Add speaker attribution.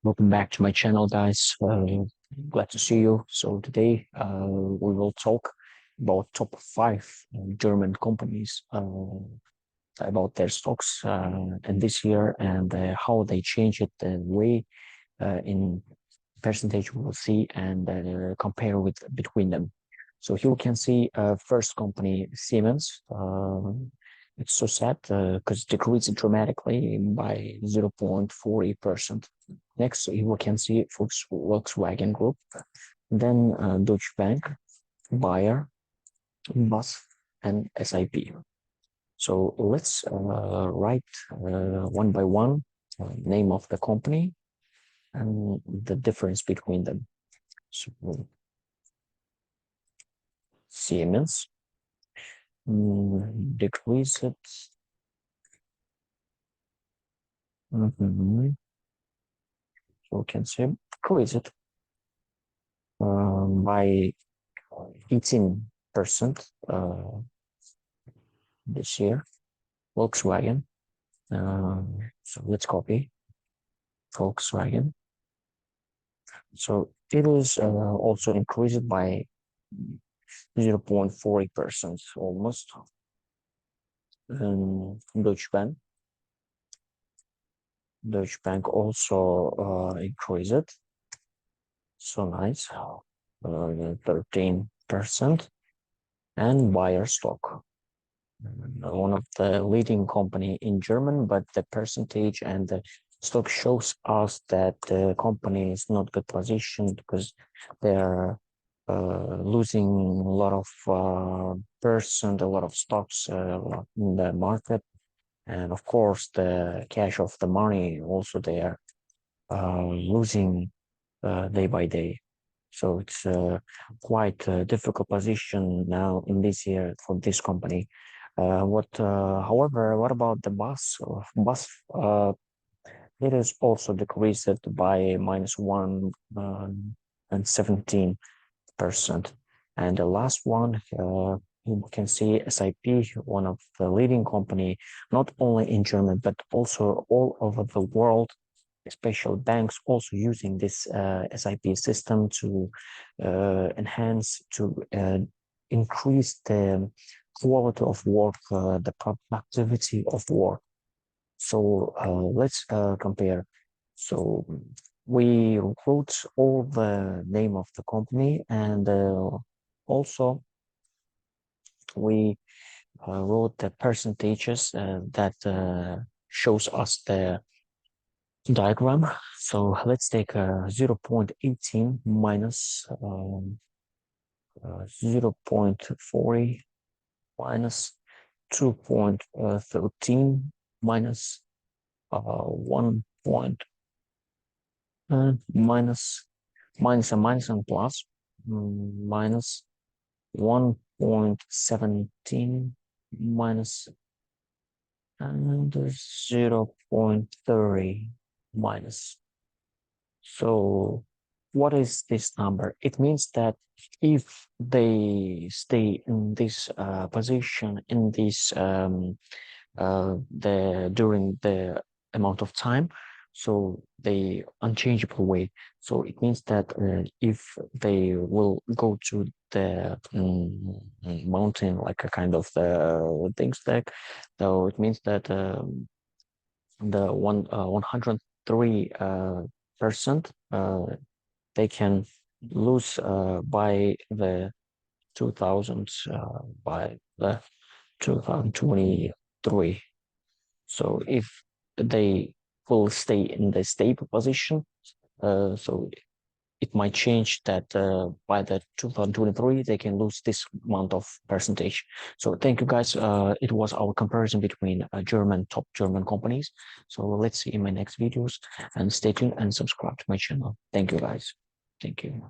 Speaker 1: Welcome back to my channel, guys. Glad to see you. So today we will talk about top five German companies, about their stocks in this year and how they change it the way in percentage we will see and compare with between them. So here we can see first company Siemens. It's so sad because it decreased dramatically by 0.40%. Next, here we can see Volkswagen Group, then Deutsche Bank, Bayer, BASF, and SAP. So let's write one by one name of the company and the difference between them. So Siemens decrease it. So we can say decrease it by 18% this year. Volkswagen. So let's copy Volkswagen. So it is also increased by 0.40% almost. Deutsche Bank also increased it. So nice, 13%. And Bayer stock, one of the leading company in German, but the percentage and the stock shows us that the company is not good position because they're losing a lot of a lot of stocks in the market, and of course the cash of the money also they are losing day by day. So it's quite a difficult position now in this year for this company. However, what about the bus? It is also decreased by -1 and 17%. And the last one, you can see SAP, one of the leading company, not only in Germany, but also all over the world, especially banks also using this SAP system to enhance, to increase the quality of work, the productivity of work. So let's compare. So we wrote all the name of the company, and also we wrote the percentages that shows us the diagram. So let's take 0.18 minus 0.40 minus 2.13 minus 1 point minus and plus minus 1.17 minus and 0.30 minus. So what is this number? It means that if they stay in this position in this during the amount of time, so the unchangeable way. So it means that if they will go to the mountain, like a kind of the thing stack, so it means that the 103% they can lose by the 2023. So if they will stay in the stable position, so it might change that by the 2023 they can lose this amount of percentage. So thank you guys. It was our comparison between top German companies. So let's see in my next videos, and stay tuned and subscribe to my channel. Thank you guys. Thank you.